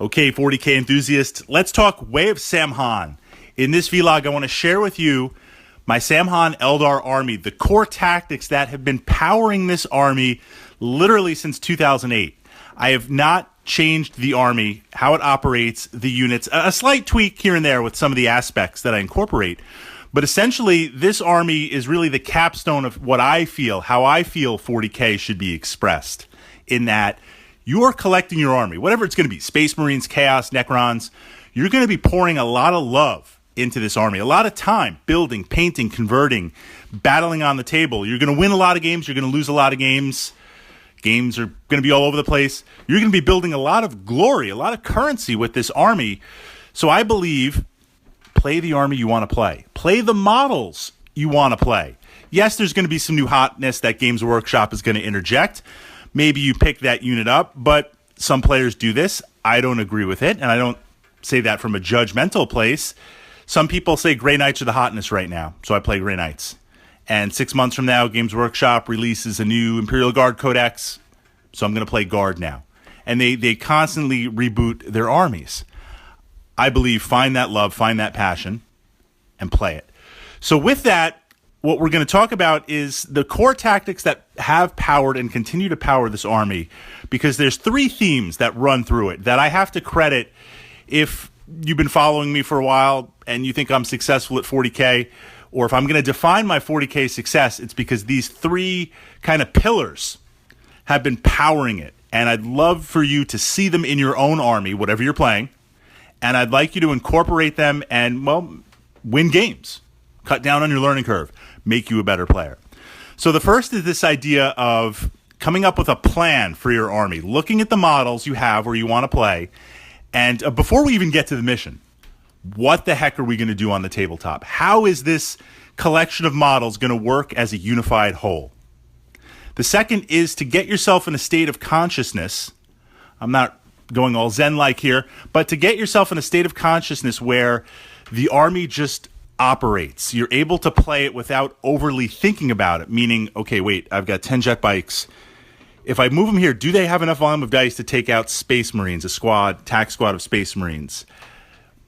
Okay, 40K enthusiasts, let's talk Way of Samhan. In this vlog, I want to share with you my Samhan Eldar army, the core tactics that have been powering this army literally since 2008. I have not changed the army, how it operates, the units, a slight tweak here and there with some of the aspects that I incorporate. But essentially, this army is really the capstone of what I feel, how I feel 40K should be expressed, in that you're collecting your army, whatever it's going to be, Space Marines, Chaos, Necrons, you're going to be pouring a lot of love into this army, a lot of time building, painting, converting, battling on the table. You're going to win a lot of games, you're going to lose a lot of games. Games are going to be all over the place. You're going to be building a lot of glory, a lot of currency with this army. So I believe, play the army you want to play. Play the models you want to play. Yes, there's going to be some new hotness that Games Workshop is going to interject. Maybe you pick that unit up, but some players do this. I don't agree with it, and I don't say that from a judgmental place. Some people say Grey Knights are the hotness right now, so I play Grey Knights. And 6 months from now, Games Workshop releases a new Imperial Guard Codex, so I'm going to play Guard now. And they constantly reboot their armies. I believe find that love, find that passion, and play it. So with that, what we're going to talk about is the core tactics that have powered and continue to power this army, because there's three themes that run through it that I have to credit. If you've been following me for a while and you think I'm successful at 40K, or if I'm going to define my 40K success, it's because these three kind of pillars have been powering it. And I'd love for you to see them in your own army, whatever you're playing. And I'd like you to incorporate them and, well, win games. Cut down on your learning curve. Make you a better player. So the first is this idea of coming up with a plan for your army, looking at the models you have where you want to play. And before we even get to the mission, what the heck are we going to do on the tabletop? How is this collection of models going to work as a unified whole? The second is to get yourself in a state of consciousness. I'm not going all Zen-like here, but to get yourself in a state of consciousness where the army just operates. You're able to play it without overly thinking about it, meaning, okay, wait, I've got 10 jet bikes. If I move them here, do they have enough volume of dice to take out Space Marines, a squad, tac squad of Space Marines?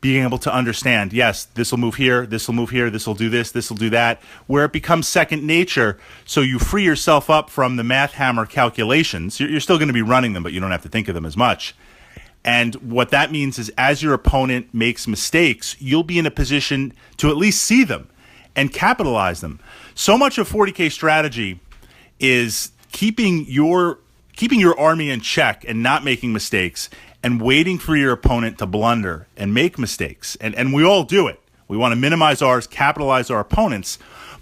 Being able to understand, yes, this will move here, this will move here, this will do this will do that, where it becomes second nature, so you free yourself up from the math hammer calculations. You're still going to be running them, but you don't have to think of them as much. And what that means is as your opponent makes mistakes, you'll be in a position to at least see them and capitalize them. So much of 40K strategy is keeping your army in check and not making mistakes and waiting for your opponent to blunder and make mistakes. And we all do it. We want to minimize ours, capitalize our opponents,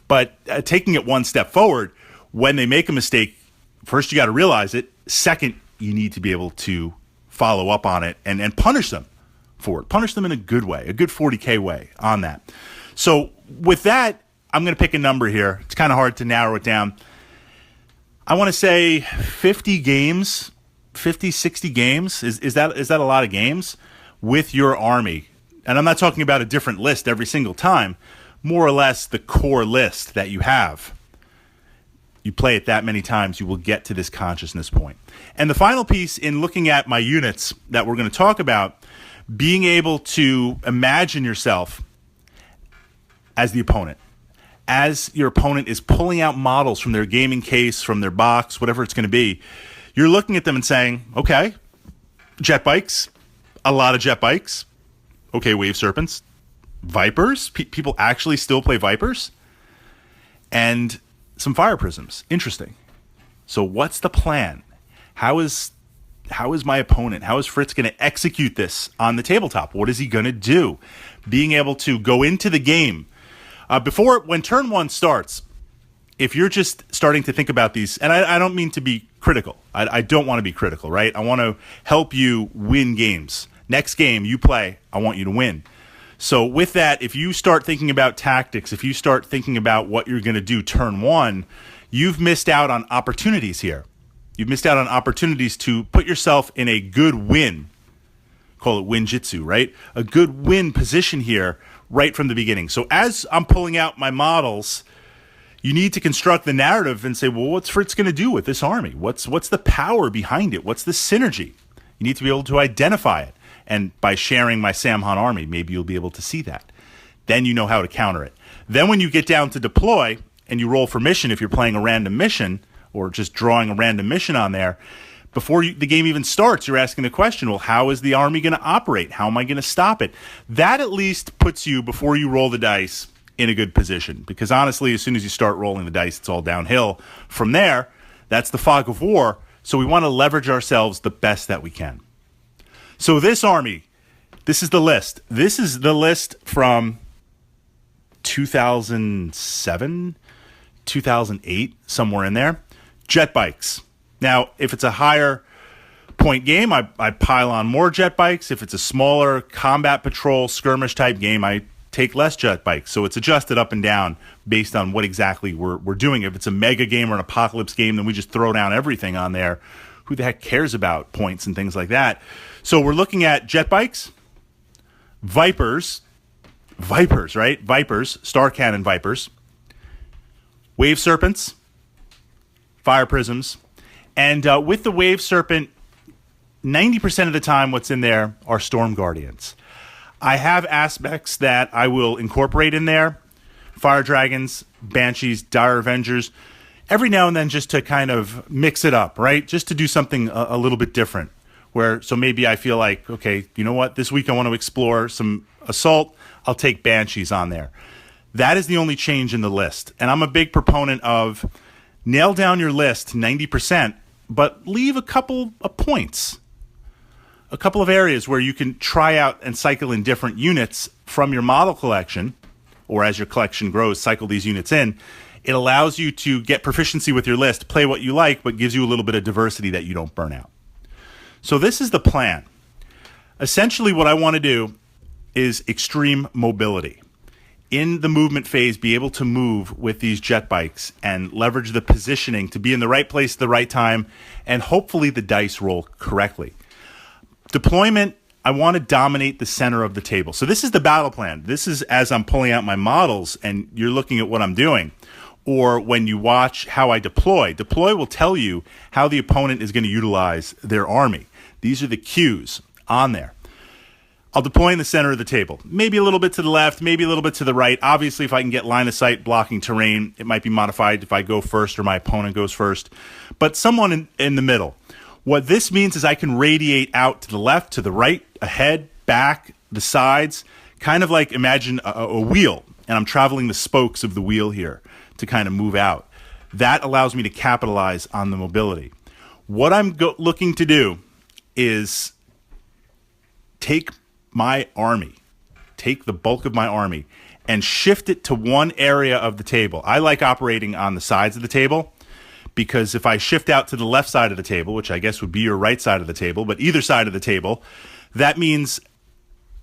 but taking it one step forward, when they make a mistake, first you got to realize it. Second, you need to be able to follow up on it and punish them for it. Punish them in a good way, a good 40K way on that. So with that, I'm going to pick a number here. It's kind of hard to narrow it down. I want to say 50 games, 50, 60 games. Is that a lot of games with your army? And I'm not talking about a different list every single time, more or less the core list that you have. You play it that many times, you will get to this consciousness point. And the final piece in looking at my units that we're going to talk about, being able to imagine yourself as the opponent. As your opponent is pulling out models from their gaming case, from their box, whatever it's going to be, you're looking at them and saying, okay, jet bikes, a lot of jet bikes. Okay, wave serpents, vipers. People actually still play vipers. And some fire prisms. Interesting. So what's the plan? How is my opponent, how is Fritz going to execute this on the tabletop? What is he going to do? Being able to go into the game. When turn one starts, if you're just starting to think about these, and I don't mean to be critical. I don't want to be critical, right? I want to help you win games. Next game you play, I want you to win. So with that, if you start thinking about tactics, if you start thinking about what you're going to do turn one, you've missed out on opportunities here. You've missed out on opportunities to put yourself in a good win. Call it win jitsu, right? A good win position here right from the beginning. So as I'm pulling out my models, you need to construct the narrative and say, well, what's Fritz going to do with this army? What's the power behind it? What's the synergy? You need to be able to identify it. And by sharing my Samhan army, maybe you'll be able to see that. Then you know how to counter it. Then when you get down to deploy and you roll for mission, if you're playing a random mission or just drawing a random mission on there, before the game even starts, you're asking the question, well, how is the army going to operate? How am I going to stop it? That at least puts you, before you roll the dice, in a good position. Because honestly, as soon as you start rolling the dice, it's all downhill. From there, that's the fog of war. So we want to leverage ourselves the best that we can. So this army, this is the list. This is the list from 2007, 2008, somewhere in there. Jetbikes. Now, if it's a higher point game, I pile on more Jetbikes. If it's a smaller combat patrol skirmish type game, I take less Jetbikes. So it's adjusted up and down based on what exactly we're doing. If it's a mega game or an apocalypse game, then we just throw down everything on there. Who the heck cares about points and things like that? So we're looking at Jetbikes, Vipers, right? Vipers, Star Cannon Vipers, Wave Serpents, Fire Prisms, and with the Wave Serpent, 90% of the time what's in there are Storm Guardians. I have aspects that I will incorporate in there, Fire Dragons, Banshees, Dire Avengers, every now and then just to kind of mix it up, right? Just to do something a little bit different. So maybe I feel like, okay, you know what? This week I want to explore some Assault. I'll take Banshees on there. That is the only change in the list. And I'm a big proponent of nail down your list 90%, but leave a couple of points. A couple of areas where you can try out and cycle in different units from your model collection, or as your collection grows, cycle these units in. It allows you to get proficiency with your list, play what you like, but gives you a little bit of diversity that you don't burn out. So this is the plan. Essentially what I want to do is extreme mobility. In the movement phase, be able to move with these jet bikes and leverage the positioning to be in the right place at the right time, and hopefully the dice roll correctly. Deployment, I want to dominate the center of the table. So this is the battle plan. This is as I'm pulling out my models and you're looking at what I'm doing. Or when you watch how I deploy. Deploy will tell you how the opponent is going to utilize their army. These are the cues on there. I'll deploy in the center of the table. Maybe a little bit to the left, maybe a little bit to the right. Obviously, if I can get line of sight blocking terrain, it might be modified if I go first or my opponent goes first. But someone in the middle. What this means is I can radiate out to the left, to the right, ahead, back, the sides. Kind of like imagine a wheel, and I'm traveling the spokes of the wheel here to kind of move out. That allows me to capitalize on the mobility. What I'm looking to do is take my army, take the bulk of my army, and shift it to one area of the table. I like operating on the sides of the table because if I shift out to the left side of the table, which I guess would be your right side of the table, but either side of the table, that means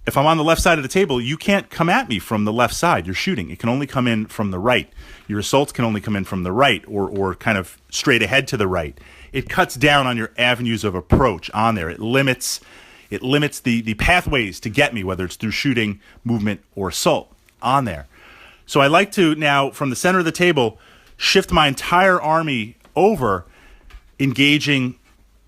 if I'm on the left side of the table, you can't come at me from the left side. You're shooting. It can only come in from the right. Your assaults can only come in from the right or kind of straight ahead to the right. It cuts down on your avenues of approach on there. It limits the pathways to get me, whether it's through shooting, movement, or assault on there. So I like to now, from the center of the table, shift my entire army over, engaging.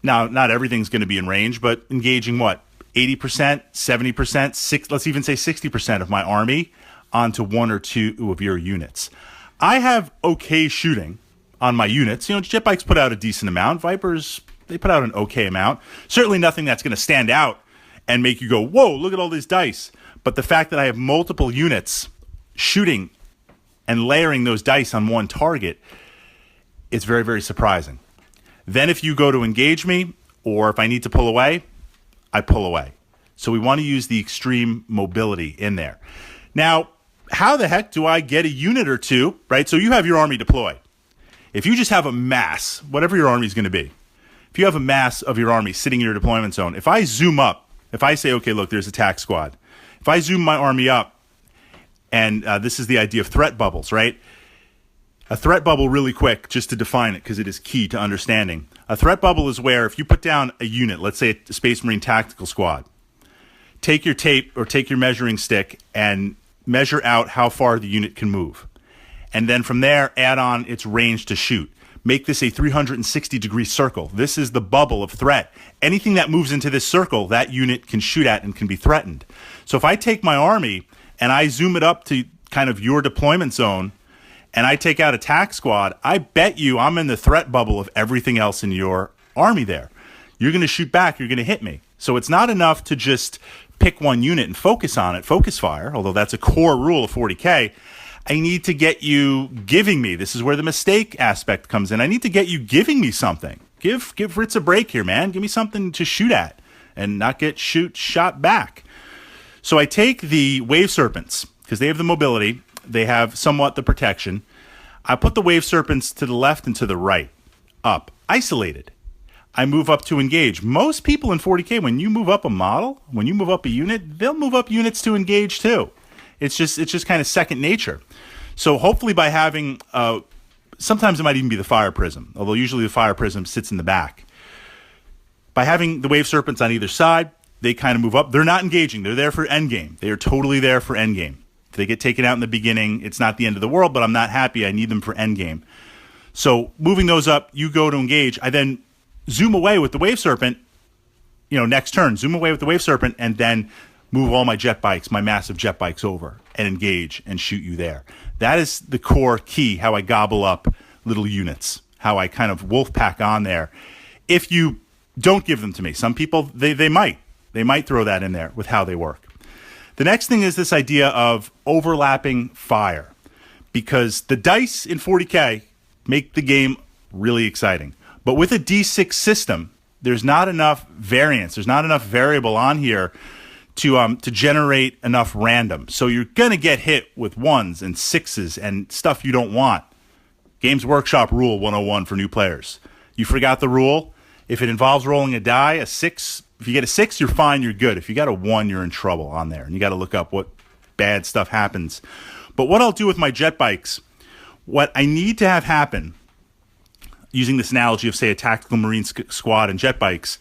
Now, not everything's going to be in range, but engaging what? 80%, 70%, let's even say 60% of my army onto one or two of your units. I have okay shooting on my units. You know, jet bikes put out a decent amount. Vipers, they put out an okay amount. Certainly nothing that's going to stand out and make you go, whoa, look at all these dice. But the fact that I have multiple units shooting and layering those dice on one target, it's very, very surprising. Then if you go to engage me, or if I need to pull away, I pull away. So we want to use the extreme mobility in there. Now, how the heck do I get a unit or two, right? So you have your army deployed. If you just have a mass, whatever your army is going to be, if you have a mass of your army sitting in your deployment zone, if I zoom up, if I say, okay, look, there's attack squad. If I zoom my army up, and this is the idea of threat bubbles, right? A threat bubble, really quick, just to define it, because it is key to understanding. A threat bubble is where if you put down a unit, let's say a Space Marine Tactical Squad, take your tape or take your measuring stick and measure out how far the unit can move. And then from there, add on its range to shoot. make this a 360-degree circle. This is the bubble of threat. Anything that moves into this circle, that unit can shoot at and can be threatened. So if I take my army and I zoom it up to kind of your deployment zone, and I take out attack squad, I bet you I'm in the threat bubble of everything else in your army there. You're going to shoot back, you're going to hit me. So it's not enough to just pick one unit and focus on it, focus fire, although that's a core rule of 40K. I need to get you giving me, this is where the mistake aspect comes in, I need to get you giving me something. Give Fritz a break here, man. Give me something to shoot at and not get shot back. So I take the Wave Serpents, because they have the mobility, they have somewhat the protection. I put the Wave Serpents to the left and to the right, up, isolated. I move up to engage. Most people in 40K, when you move up a model, when you move up a unit, they'll move up units to engage too. It's just kind of second nature. So hopefully by having, sometimes it might even be the Fire Prism, although usually the Fire Prism sits in the back. By having the Wave Serpents on either side, they kind of move up. They're not engaging. They're there for endgame. They are totally there for endgame. If they get taken out in the beginning, it's not the end of the world, but I'm not happy. I need them for endgame. So moving those up, you go to engage. I then zoom away with the Wave Serpent, next turn, zoom away with the Wave Serpent, and then move all my jet bikes, my massive jet bikes over and engage and shoot you there. That is the core key, how I gobble up little units, how I kind of wolf pack on there. If you don't give them to me, some people, they might throw that in there with how they work. The next thing is this idea of overlapping fire, because the dice in 40K make the game really exciting. But with a D6 system, there's not enough variance. There's not enough variable on here to generate enough random. So you're going to get hit with 1s and 6s and stuff you don't want. Games Workshop Rule 101 for new players. You forgot the rule. If it involves rolling a die, a 6, if you get a 6, you're fine, you're good. If you got a 1, you're in trouble on there. And you got to look up what bad stuff happens. But what I'll do with my jet bikes, what I need to have happen, using this analogy of, say, a tactical marine squad and jet bikes,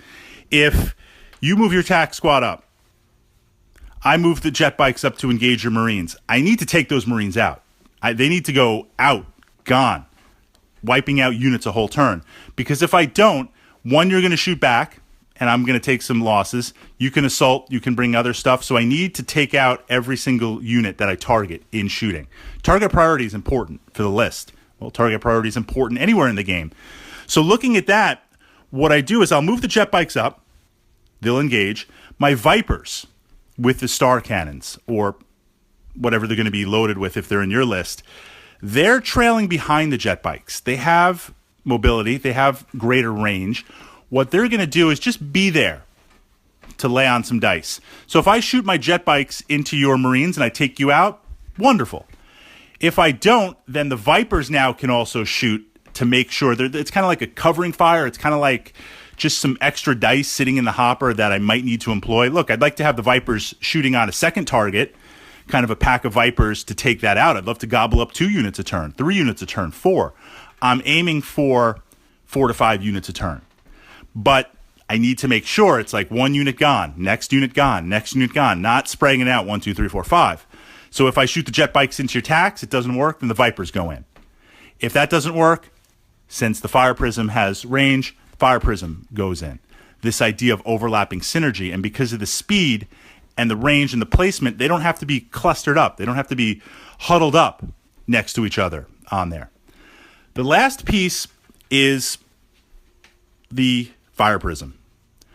if you move your tac squad up, I move the jet bikes up to engage your marines, I need to take those marines out. They need to go out, gone, wiping out units a whole turn. Because if I don't, one, you're going to shoot back, and I'm going to take some losses. You can assault, you can bring other stuff. So I need to take out every single unit that I target in shooting. Target priority is important for the list. Well, target priority is important anywhere in the game. So looking at that, what I do is I'll move the jet bikes up. They'll engage. My Vipers with the star cannons, or whatever they're going to be loaded with if they're in your list, they're trailing behind the jet bikes. They have mobility. They have greater range. What they're going to do is just be there to lay on some dice. So if I shoot my jet bikes into your Marines and I take you out, wonderful. If I don't, then the Vipers now can also shoot to make sure it's kind of like a covering fire. It's kind of like just some extra dice sitting in the hopper that I might need to employ. Look, I'd like to have the Vipers shooting on a second target, kind of a pack of Vipers to take that out. I'd love to gobble up 2 units a turn, 3 units a turn, 4. I'm aiming for 4 to 5 units a turn. But I need to make sure it's like 1 unit gone, next unit gone, next unit gone, not spraying it out 1, 2, 3, 4, 5. So if I shoot the jet bikes into your tacs, it doesn't work, then the Vipers go in. If that doesn't work, since the Fire Prism has range, Fire Prism goes in. This idea of overlapping synergy, and because of the speed and the range and the placement, they don't have to be clustered up. They don't have to be huddled up next to each other on there. The last piece is the Fire Prism.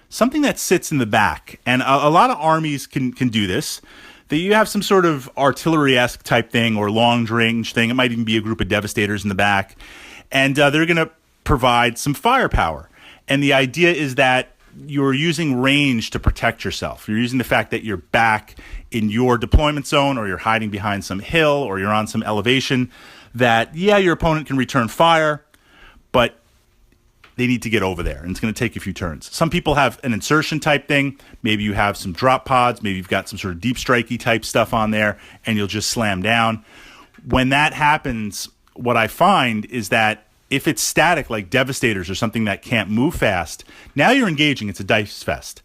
Something that sits in the back. And a lot of armies can do this. That you have some sort of artillery-esque type thing or long-range thing. It might even be a group of Devastators in the back. And they're going to provide some firepower. And the idea is that you're using range to protect yourself. You're using the fact that you're back in your deployment zone, or you're hiding behind some hill, or you're on some elevation, that, yeah, your opponent can return fire, but they need to get over there, and it's going to take a few turns. Some people have an insertion type thing. Maybe you have some drop pods. Maybe you've got some sort of deep strikey type stuff on there, and you'll just slam down. When that happens, what I find is that if it's static, like Devastators or something that can't move fast, now you're engaging. It's a dice fest.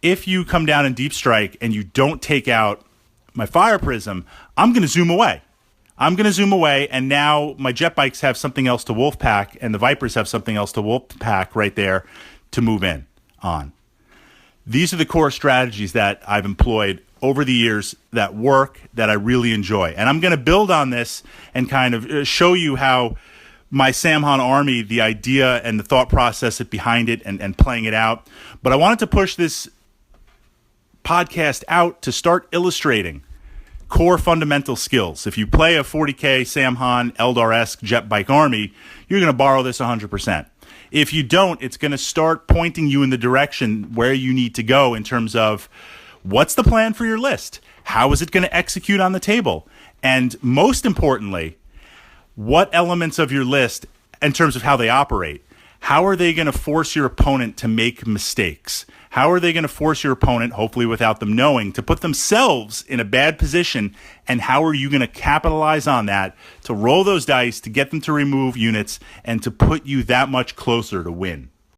If you come down in deep strike and you don't take out my Fire Prism, I'm going to zoom away. I'm going to zoom away, and now my Jetbikes have something else to Wolfpack, and the Vipers have something else to Wolfpack right there to move in on. These are the core strategies that I've employed over the years that work, that I really enjoy. And I'm going to build on this and kind of show you how my Samhan army, the idea and the thought process behind it and playing it out. But I wanted to push this podcast out to start illustrating core fundamental skills. If you play a 40K Samhan Eldar-esque Jetbike army, you're going to borrow this 100%. If you don't, it's going to start pointing you in the direction where you need to go in terms of what's the plan for your list? How is it going to execute on the table? And most importantly, what elements of your list, in terms of how they operate, how are they going to force your opponent to make mistakes? How are they going to force your opponent, hopefully without them knowing, to put themselves in a bad position? And how are you going to capitalize on that to roll those dice, to get them to remove units, and to put you that much closer to win?